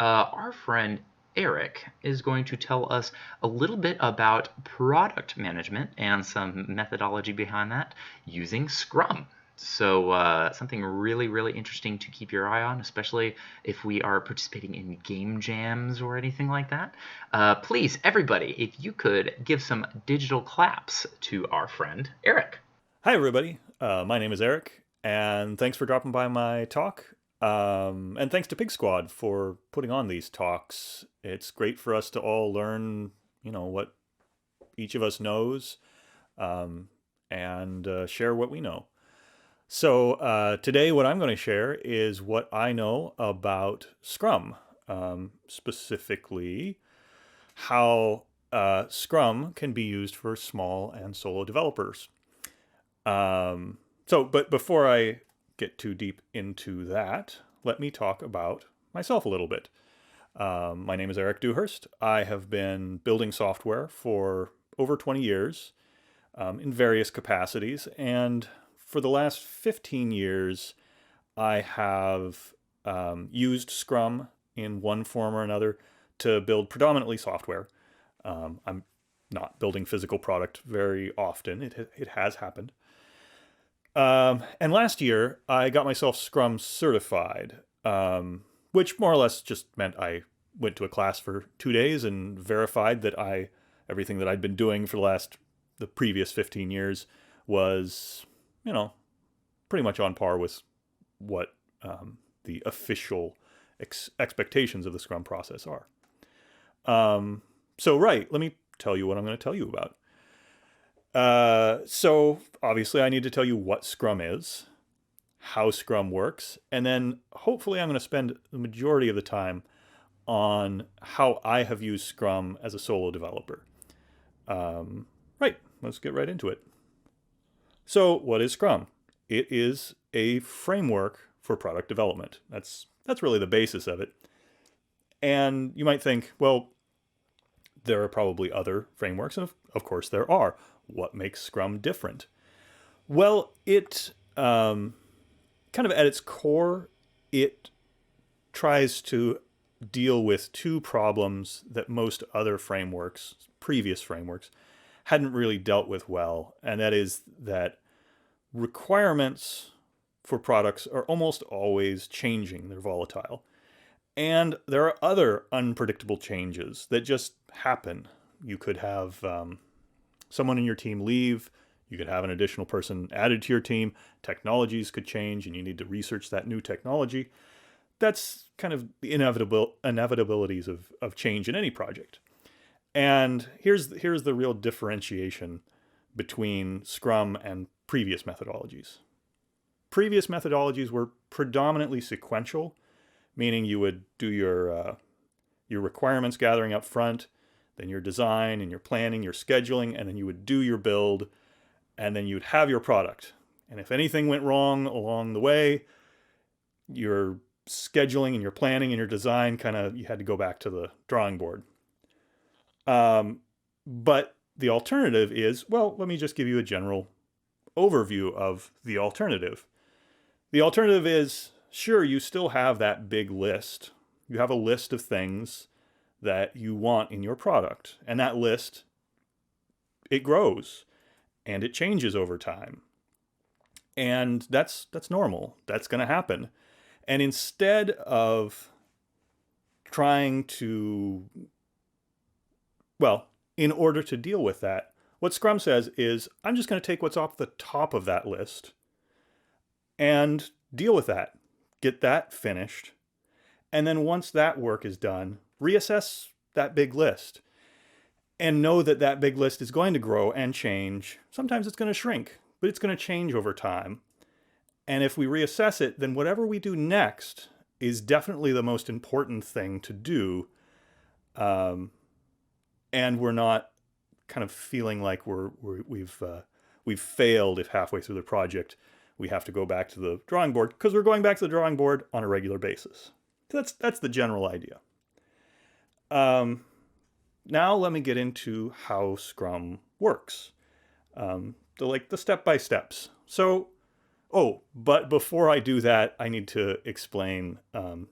our friend Erik is going to tell us a little bit about product management and some methodology behind that using Scrum. So, something really, really interesting to keep your eye on, especially if we are participating in game jams or anything like that. Please, everybody, if you could give some digital claps to our friend Erik. Hi, everybody. My name is Erik, and thanks for dropping by my talk. And thanks to PIGSquad for putting on these talks. It's great for us to all learn, what each of us knows, and share what we know. So today, what I'm going to share is what I know about Scrum, specifically how Scrum can be used for small and solo developers. But before I get too deep into that, let me talk about myself a little bit. My name is Erik Dewhurst. I have been building software for over 20 years in various capacities. And for the last 15 years, I have used Scrum in one form or another to build predominantly software. I'm not building physical product very often. It has happened. And last year, I got myself Scrum certified, which more or less just meant I went to a class for 2 days and verified that everything that I'd been doing for the previous 15 years was, pretty much on par with what the official expectations of the Scrum process are. Let me tell you what I'm going to tell you about. So obviously I need to tell you what Scrum is, how Scrum works, and then hopefully I'm going to spend the majority of the time on how I have used Scrum as a solo developer. Right, let's get right into it. So what is Scrum? It is a framework for product development. That's really the basis of it. And you might think, well, there are probably other frameworks, and of course there are. What makes Scrum different? Well, it kind of at its core, it tries to deal with two problems that most other frameworks, previous frameworks, hadn't really dealt with well. And that is that requirements for products are almost always changing. They're volatile. And there are other unpredictable changes that just happen. You could have someone in your team leave. You could have an additional person added to your team. Technologies could change and you need to research that new technology. That's kind of the inevitabilities of change in any project. And here's the real differentiation between Scrum and previous methodologies. Previous methodologies were predominantly sequential, meaning you would do your requirements gathering up front, then your design and your planning, your scheduling, and then you would do your build, and then you'd have your product. And if anything went wrong along the way, your scheduling and your planning and your design you had to go back to the drawing board. But the alternative is, well, let me just give you a general overview of the alternative. The alternative is, sure, you still have that big list. You have a list of things that you want in your product. And that list, it grows and it changes over time. And that's normal. That's going to happen. And instead of trying to, in order to deal with that, what Scrum says is, I'm just going to take what's off the top of that list and deal with that. Get that finished. And then once that work is done, reassess that big list and know that that big list is going to grow and change. Sometimes it's going to shrink, but it's going to change over time. And if we reassess it, then whatever we do next is definitely the most important thing to do. And we're not kind of feeling like we've failed if halfway through the project we have to go back to the drawing board, because we're going back to the drawing board on a regular basis. So that's the general idea. Now let me get into how Scrum works. The step by steps. So Oh, but before I do that, I need to explain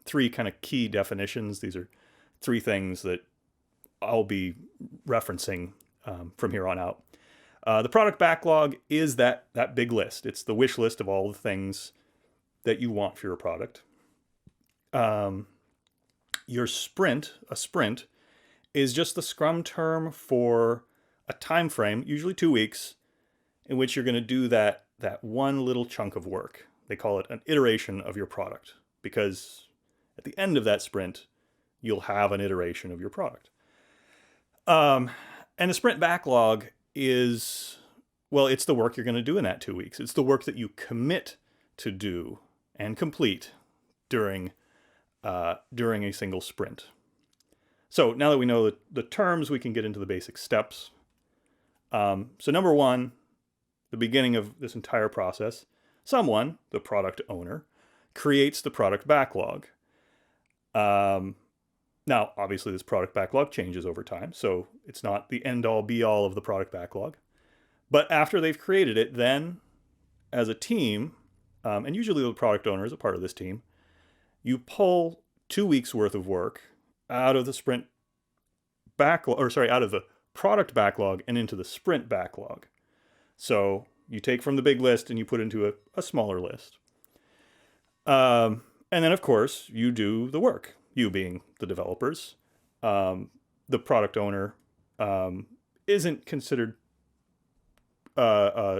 three kind of key definitions. These are three things that I'll be referencing from here on out. The product backlog is that big list. It's the wish list of all the things that you want for your product. Your sprint, a sprint, is just the Scrum term for a time frame, usually 2 weeks, in which you're going to do that one little chunk of work. They call it an iteration of your product, because at the end of that sprint, you'll have an iteration of your product. And the sprint backlog is, well, it's the work you're going to do in that 2 weeks. It's the work that you commit to do and complete during a single sprint. So now that we know the terms, we can get into the basic steps. So number one, the beginning of this entire process, someone, the product owner, creates the product backlog. Now, obviously, this product backlog changes over time, so it's not the end-all, be-all of the product backlog. But after they've created it, then, as a team, and usually the product owner is a part of this team, you pull 2 weeks worth of work out of the sprint backlog, or sorry, out of the product backlog and into the sprint backlog. So you take from the big list and you put into a smaller list. And then, of course, you do the work. You being the developers. The product owner isn't considered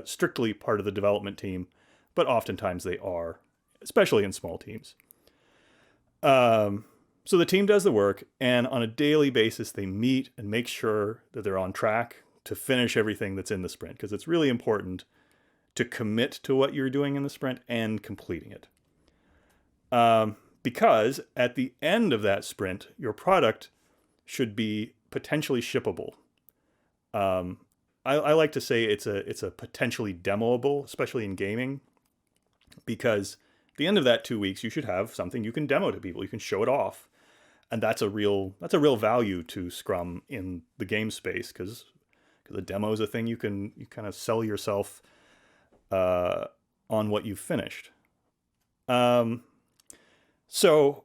strictly part of the development team, but oftentimes they are, especially in small teams. So the team does the work, and on a daily basis, they meet and make sure that they're on track to finish everything that's in the sprint, because it's really important to commit to what you're doing in the sprint and completing it. Because at the end of that sprint, your product should be potentially shippable. I like to say it's a potentially demoable, especially in gaming, because at the end of that 2 weeks, you should have something you can demo to people. You can show it off, and that's a real value to Scrum in the game space, because a demo is a thing you kind of sell yourself on what you've finished. So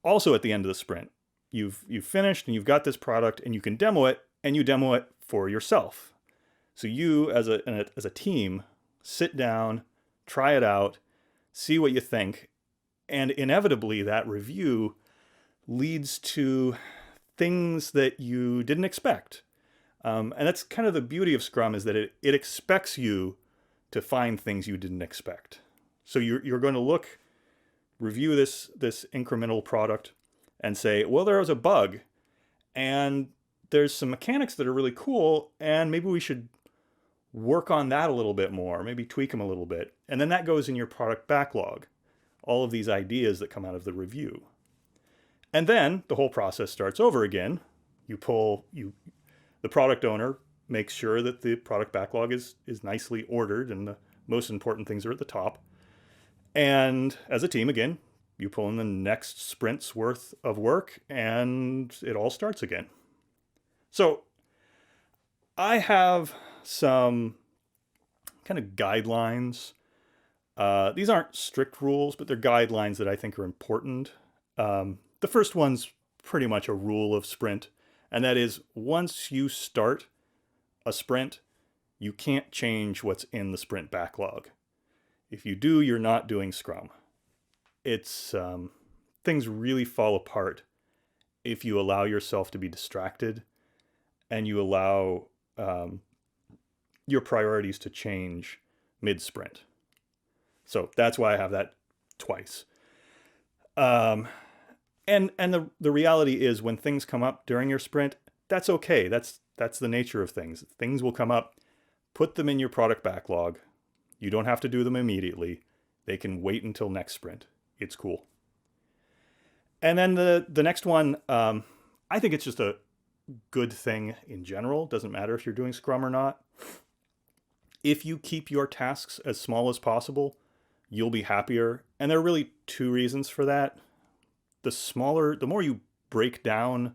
also at the end of the sprint, you've finished and you've got this product and you can demo it, and you demo it for yourself. So you as a team sit down, try it out, see what you think, and inevitably that review leads to things that you didn't expect. And that's kind of the beauty of Scrum, is that it expects you to find things you didn't expect. So you're going to review this incremental product and say, well, there was a bug and there's some mechanics that are really cool, and maybe we should work on that a little bit more, maybe tweak them a little bit. And then that goes in your product backlog, all of these ideas that come out of the review. And then the whole process starts over again. The product owner makes sure that the product backlog is nicely ordered and the most important things are at the top. And as a team, again, you pull in the next sprint's worth of work and it all starts again. So I have some kind of guidelines. These aren't strict rules, but they're guidelines that I think are important. The first one's pretty much a rule of sprint, and that is, once you start a sprint, you can't change what's in the sprint backlog. If you do, you're not doing Scrum. It's things really fall apart if you allow yourself to be distracted and you allow your priorities to change mid-sprint. So that's why I have that twice. And the reality is, when things come up during your sprint, that's okay. That's the nature of things. Things will come up. Put them in your product backlog. You don't have to do them immediately. They can wait until next sprint. It's cool. And then the next one, I think it's just a good thing in general. Doesn't matter if you're doing Scrum or not. If you keep your tasks as small as possible, you'll be happier. And there are really two reasons for that. The more you break down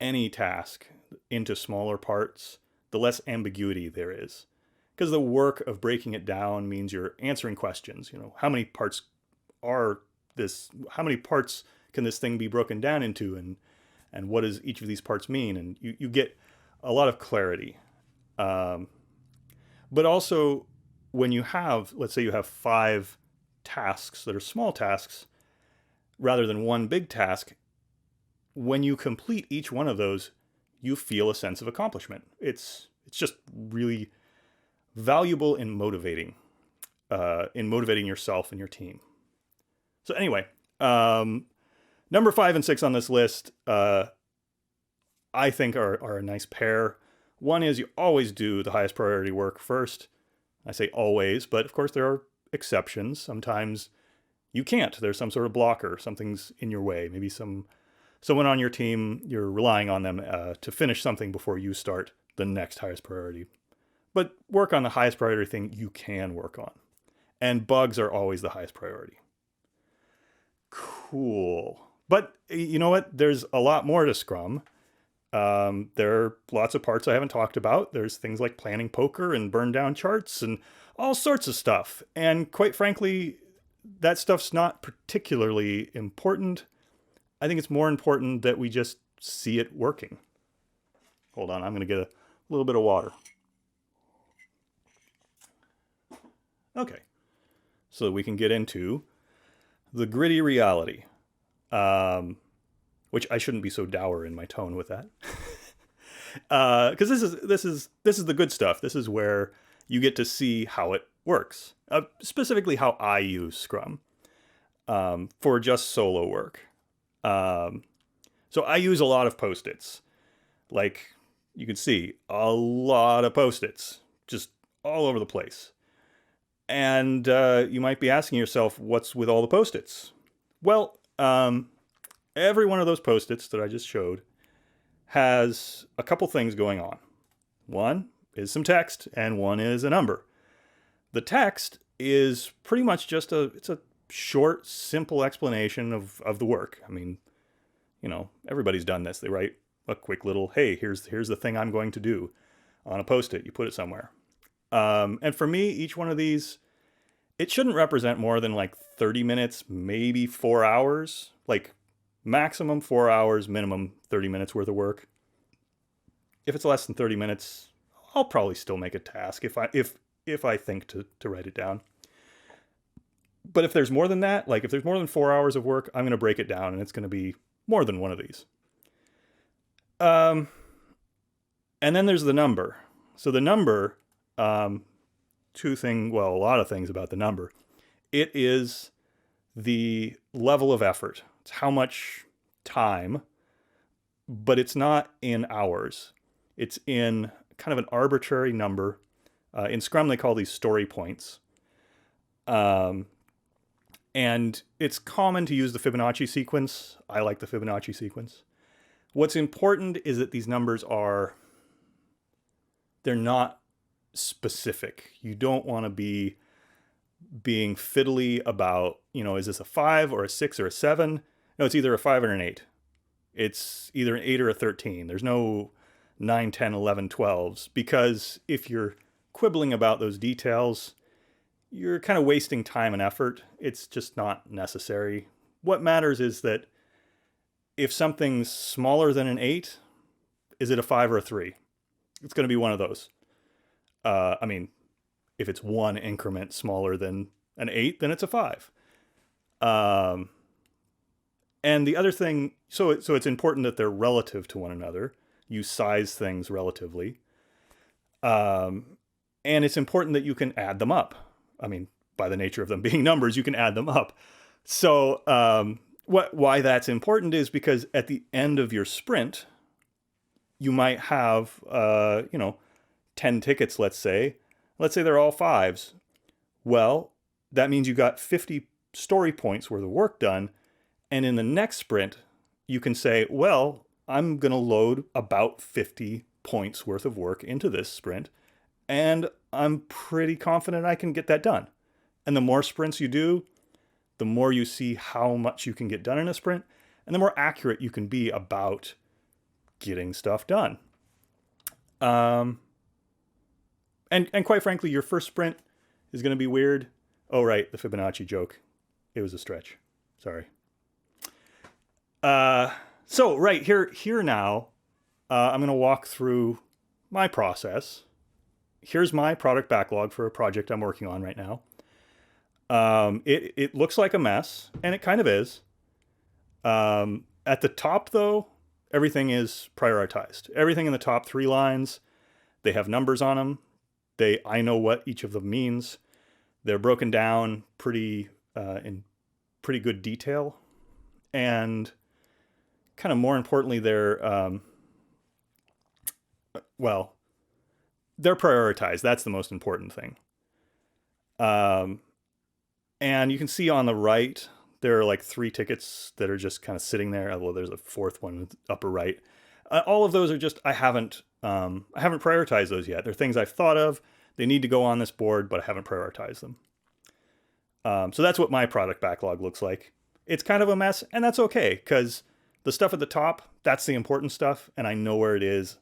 any task into smaller parts, the less ambiguity there is. because the work of breaking it down means you're answering questions. How many parts are this? How many parts can this thing be broken down into, and what does each of these parts mean? And you get a lot of clarity. But also, when you have, let's say you have 5 tasks that are small tasks rather than one big task, when you complete each one of those, you feel a sense of accomplishment. It's just really valuable in motivating yourself and your team. So anyway, number 5 and 6 on this list, I think are a nice pair. One is you always do the highest priority work first. I say always, but of course there are exceptions. Sometimes you can't. There's some sort of blocker. Something's in your way. Maybe someone on your team, you're relying on them to finish something before you start the next highest priority. But work on the highest priority thing you can work on. And bugs are always the highest priority. Cool. But you know what? There's a lot more to Scrum. There are lots of parts I haven't talked about. There's things like planning poker and burn down charts and all sorts of stuff. And quite frankly, that stuff's not particularly important. I think it's more important that we just see it working. Hold on, I'm going to get a little bit of water. Okay, so we can get into the gritty reality. Which I shouldn't be so dour in my tone with that, because this is the good stuff. This is where you get to see how it works, specifically how I use Scrum for just solo work. So I use a lot of Post-its, like you can see, a lot of Post-its just all over the place. And you might be asking yourself, what's with all the Post-its? Well, every one of those Post-its that I just showed has a couple things going on. One is some text, and one is a number. The text is pretty much just it's a short, simple explanation of the work. I mean, everybody's done this. They write a quick little, hey, here's the thing I'm going to do on a Post-it. You put it somewhere. And for me, each one of these, it shouldn't represent more than like 30 minutes, maybe 4 hours, like maximum 4 hours, minimum 30 minutes worth of work. If it's less than 30 minutes, I'll probably still make a task if I think to write it down. But if there's more than that, like if there's more than 4 hours of work, I'm going to break it down and it's going to be more than one of these. And then there's the number. So the number, a lot of things about the number. It is the level of effort. It's how much time, but it's not in hours. It's in kind of an arbitrary number. In Scrum, they call these story points. And it's common to use the Fibonacci sequence. I like the Fibonacci sequence. What's important is that these numbers they're not specific. You don't want to be being fiddly about, is this a 5 or a 6 or a 7? No, it's either a 5 or an 8. It's either an 8 or a 13. There's no 9, 10, 11, 12s, because if you're quibbling about those details, you're kind of wasting time and effort. It's just not necessary. What matters is that if something's smaller than an 8, is it a 5 or a 3? It's going to be one of those. If it's one increment smaller than an 8, then it's a 5. And the other thing, so it's important that they're relative to one another. You size things relatively. And it's important that you can add them up. By the nature of them being numbers, you can add them up. So why that's important is because at the end of your sprint, you might have 10 tickets, let's say. Let's say they're all 5s. Well, that means you got 50 story points worth of work done. And in the next sprint, you can say, well, I'm going to load about 50 points worth of work into this sprint. And I'm pretty confident I can get that done. And the more sprints you do, the more you see how much you can get done in a sprint, and the more accurate you can be about getting stuff done. And quite frankly, your first sprint is going to be weird. Oh, right, the Fibonacci joke. It was a stretch. Sorry. So right here now, I'm going to walk through my process. Here's my product backlog for a project I'm working on right now. It looks like a mess, and it kind of is. At the top, though, everything is prioritized. Everything in the top 3 lines, they have numbers on them. I know what each of them means. They're broken down in pretty good detail, and kind of more importantly, they're prioritized. That's the most important thing. And you can see on the right, there are like 3 tickets that are just kind of sitting there. Well, there's a 4th one in the upper right. All of those are just, I haven't prioritized those yet. They're things I've thought of. They need to go on this board, but I haven't prioritized them. So that's what my product backlog looks like. It's kind of a mess, and that's okay, because the stuff at the top, that's the important stuff, and I know where it is,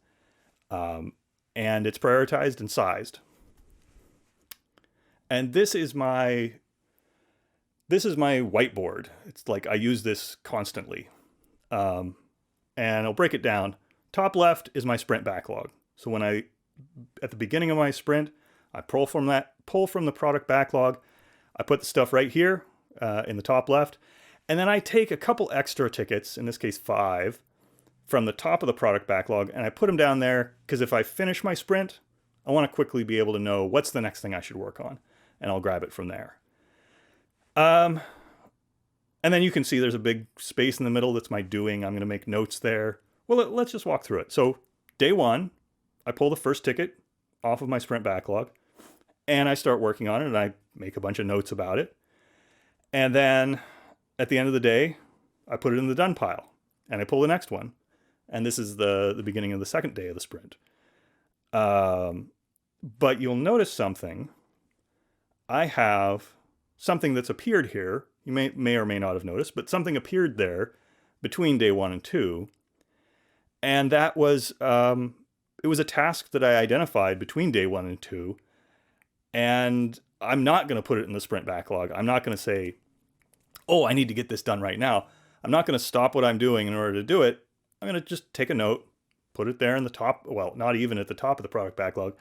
and it's prioritized and sized. And this is my whiteboard. It's like I use this constantly. And I'll break it down. Top left is my sprint backlog. So at the beginning of my sprint, I pull from the product backlog. I put the stuff right here in the top left. And then I take a couple extra tickets, in this case 5, from the top of the product backlog, and I put them down there because if I finish my sprint, I want to quickly be able to know what's the next thing I should work on, and I'll grab it from there. And then you can see there's a big space in the middle that's my doing. I'm going to make notes there. Well, let's just walk through it. So day 1, I pull the first ticket off of my sprint backlog, and I start working on it, and I make a bunch of notes about it. And then at the end of the day, I put it in the done pile, and I pull the next one. And this is the beginning of the second day of the sprint. But you'll notice something. I have something that's appeared here. You may or may not have noticed, but something appeared there between day 1 and 2. And that was, it was a task that I identified between day 1 and 2. And I'm not going to put it in the sprint backlog. I'm not going to say, oh, I need to get this done right now. I'm not going to stop what I'm doing in order to do it. I'm going to just take a note, put it there in the top. Well, not even at the top of the product backlog.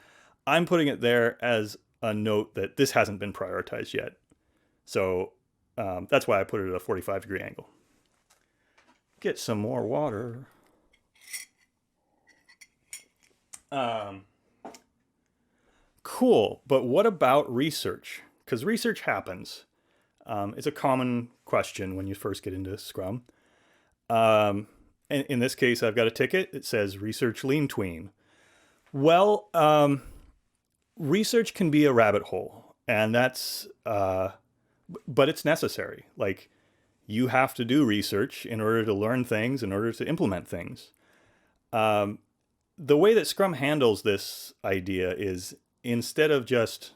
I'm putting it there as a note that this hasn't been prioritized yet. So that's why I put it at a 45-degree angle. Get some more water. Cool. But what about research? Because research happens. It's a common question when you first get into Scrum. In this case, I've got a ticket. It says research lean tween. Well, research can be a rabbit hole, and that's, but it's necessary. Like, you have to do research in order to learn things, in order to implement things. The way that Scrum handles this idea is, instead of just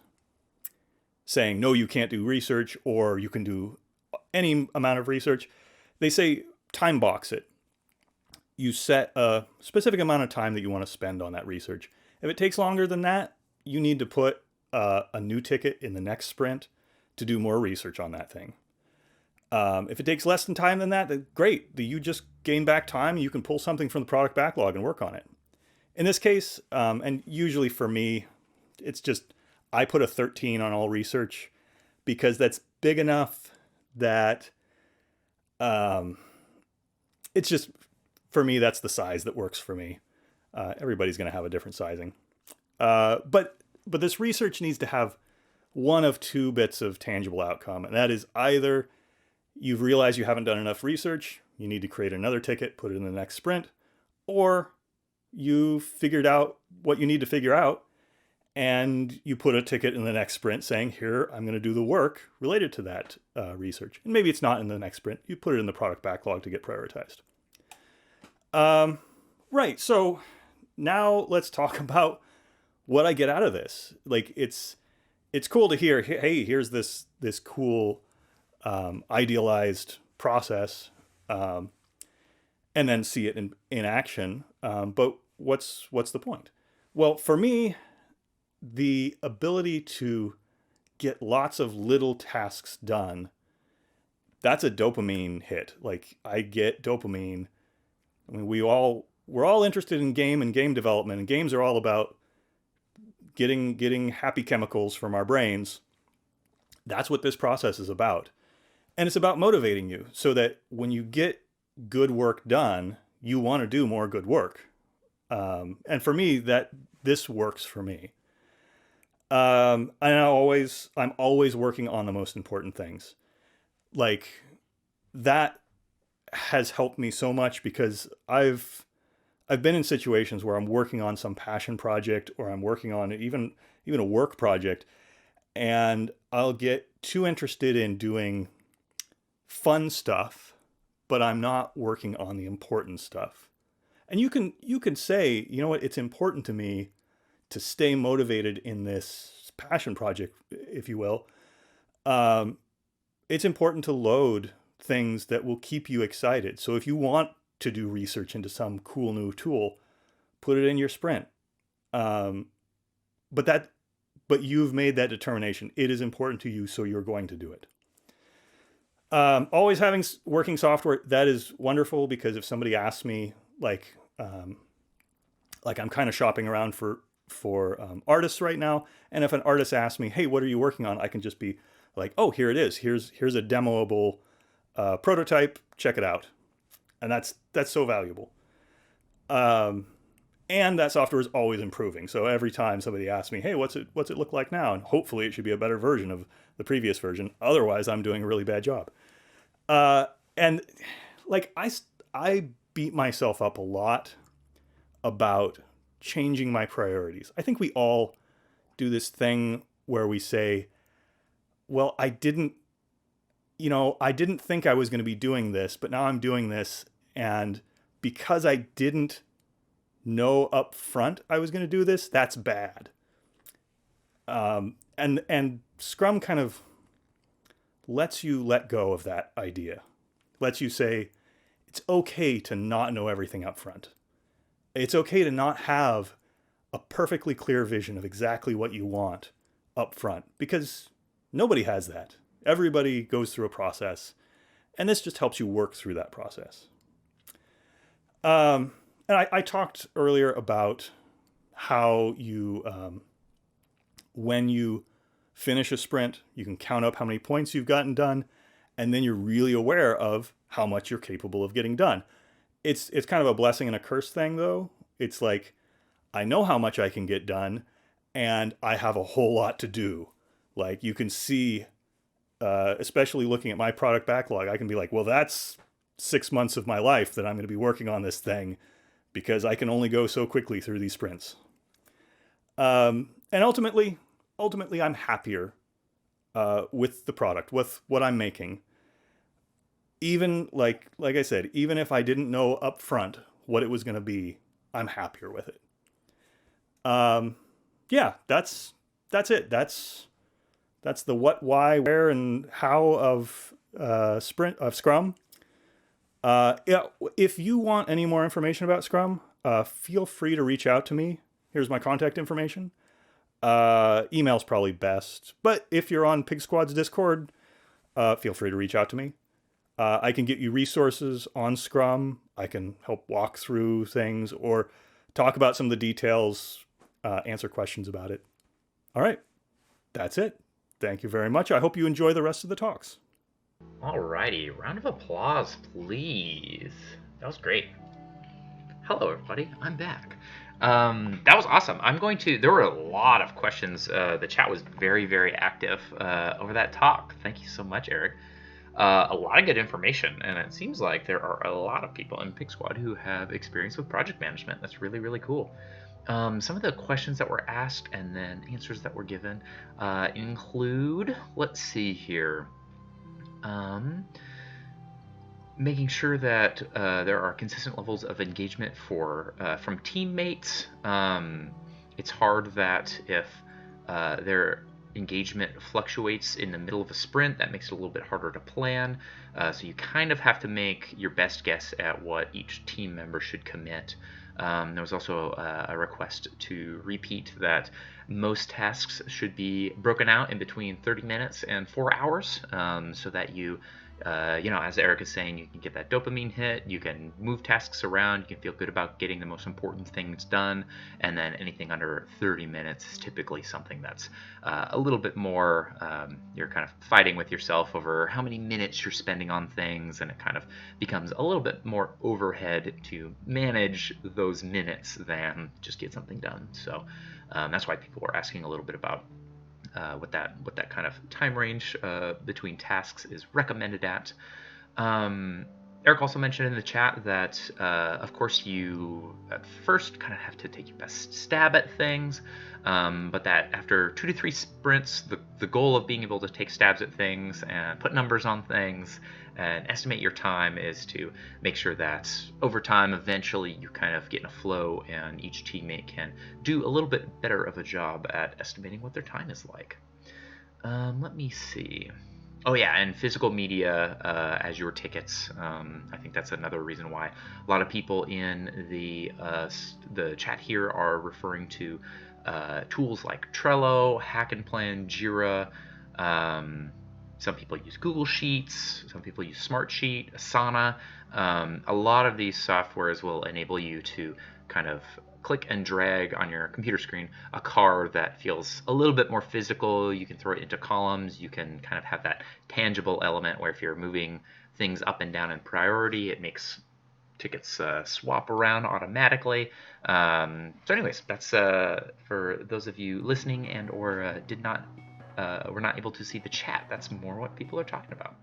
saying, no, you can't do research, or you can do any amount of research, they say time box it. You set a specific amount of time that you want to spend on that research. If it takes longer than that, you need to put a new ticket in the next sprint to do more research on that thing. If it takes less than time than that, then great. You just gain back time. You can pull something from the product backlog and work on it. In this case, and usually for me, it's just I put a 13 on all research because that's big enough that it's just, for me, that's the size that works for me. Everybody's going to have a different sizing. But this research needs to have one of 2 bits of tangible outcome. And that is either you've realized you haven't done enough research, you need to create another ticket, put it in the next sprint, or you figured out what you need to figure out and you put a ticket in the next sprint saying, here, I'm going to do the work related to that research. And maybe it's not in the next sprint. You put it in the product backlog to get prioritized. Right. So now let's talk about what I get out of this. Like, it's cool to hear, hey, here's this cool idealized process, and then see it in action. But what's the point? Well, for me, the ability to get lots of little tasks done, that's a dopamine hit. Like, I get dopamine. I mean, we're all interested in game and game development, and games are all about getting happy chemicals from our brains. That's what this process is about. And it's about motivating you so that when you get good work done, you want to do more good work. And for me, that this works for me. And I'm always working on the most important things. Like, that has helped me so much because I've been in situations where I'm working on some passion project, or I'm working on even a work project, and I'll get too interested in doing fun stuff, but I'm not working on the important stuff. And you can say, you know what, it's important to me to stay motivated in this passion project, if you will. Um, it's important to load things that will keep you excited. So if you want to do research into some cool new tool, put it in your sprint. Um, but that, but you've made that determination. It is important to you, so you're going to do it. Always having working software, that is wonderful, because if somebody asks me, like I'm kind of shopping around for artists right now, and if an artist asks me, "Hey, what are you working on?" I can just be like, "Oh, here it is. Here's a demoable prototype. Check it out," and that's so valuable. And that software is always improving. So every time somebody asks me, "Hey, what's it look like now?" and hopefully it should be a better version of the previous version. Otherwise, I'm doing a really bad job. And like I beat myself up a lot about changing my priorities. I think we all do this thing where we say, "Well, I didn't think I was going to be doing this, but now I'm doing this, and because I didn't know up front I was going to do this, that's bad." And Scrum kind of lets you let go of that idea. Lets you say it's okay to not know everything up front. It's okay to not have a perfectly clear vision of exactly what you want up front, because nobody has that. Everybody goes through a process, and this just helps you work through that process. And I talked earlier about how when you finish a sprint, you can count up how many points you've gotten done, and then you're really aware of how much you're capable of getting done. It's kind of a blessing and a curse thing, though. It's like, I know how much I can get done, and I have a whole lot to do. Like, you can see, especially looking at my product backlog, I can be like, well, that's 6 months of my life that I'm going to be working on this thing, because I can only go so quickly through these sprints. And ultimately, I'm happier with the product, with what I'm making. Even like I said, even if I didn't know up front what it was going to be, I'm happier with it. Yeah, that's it. That's the what, why, where, and how of Scrum. Yeah, if you want any more information about Scrum, feel free to reach out to me. Here's my contact information. Email's probably best, but if you're on PIGSquad's Discord, feel free to reach out to me. I can get you resources on Scrum. I can help walk through things or talk about some of the details, answer questions about it. All right, that's it. Thank you very much. I hope you enjoy the rest of the talks. Alrighty, round of applause, please. That was great. Hello, everybody. I'm back. That was awesome. There were a lot of questions. The chat was very, very active over that talk. Thank you so much, Erik. A lot of good information, and it seems like there are a lot of people in PIGSquad who have experience with project management. That's really, really cool. Some of the questions that were asked and then answers that were given include, let's see here, making sure that there are consistent levels of engagement from teammates. It's hard that if there engagement fluctuates in the middle of a sprint. That makes it a little bit harder to plan. So you kind of have to make your best guess at what each team member should commit. There was also a request to repeat that most tasks should be broken out in between 30 minutes and 4 hours, so that as Erik is saying, you can get that dopamine hit, you can move tasks around, you can feel good about getting the most important things done, and then anything under 30 minutes is typically something that's a little bit more, you're kind of fighting with yourself over how many minutes you're spending on things, and it kind of becomes a little bit more overhead to manage those minutes than just get something done. So that's why people were asking a little bit about what that kind of time range between tasks is recommended at. Erik also mentioned in the chat that, of course, you at first kind of have to take your best stab at things, but that after 2 to 3 sprints, the goal of being able to take stabs at things and put numbers on things and estimate your time is to make sure that over time, eventually, you kind of get in a flow and each teammate can do a little bit better of a job at estimating what their time is like. Let me see. Oh yeah, and physical media as your tickets. I think that's another reason why a lot of people in the chat here are referring to tools like Trello, Hack and Plan, Jira. Some people use Google Sheets. Some people use Smartsheet, Asana. A lot of these softwares will enable you to kind of click and drag on your computer screen a card that feels a little bit more physical. You can throw it into columns. You can kind of have that tangible element where if you're moving things up and down in priority, it makes tickets swap around automatically. So anyways, that's for those of you listening and or were not able to see the chat. That's more what people are talking about.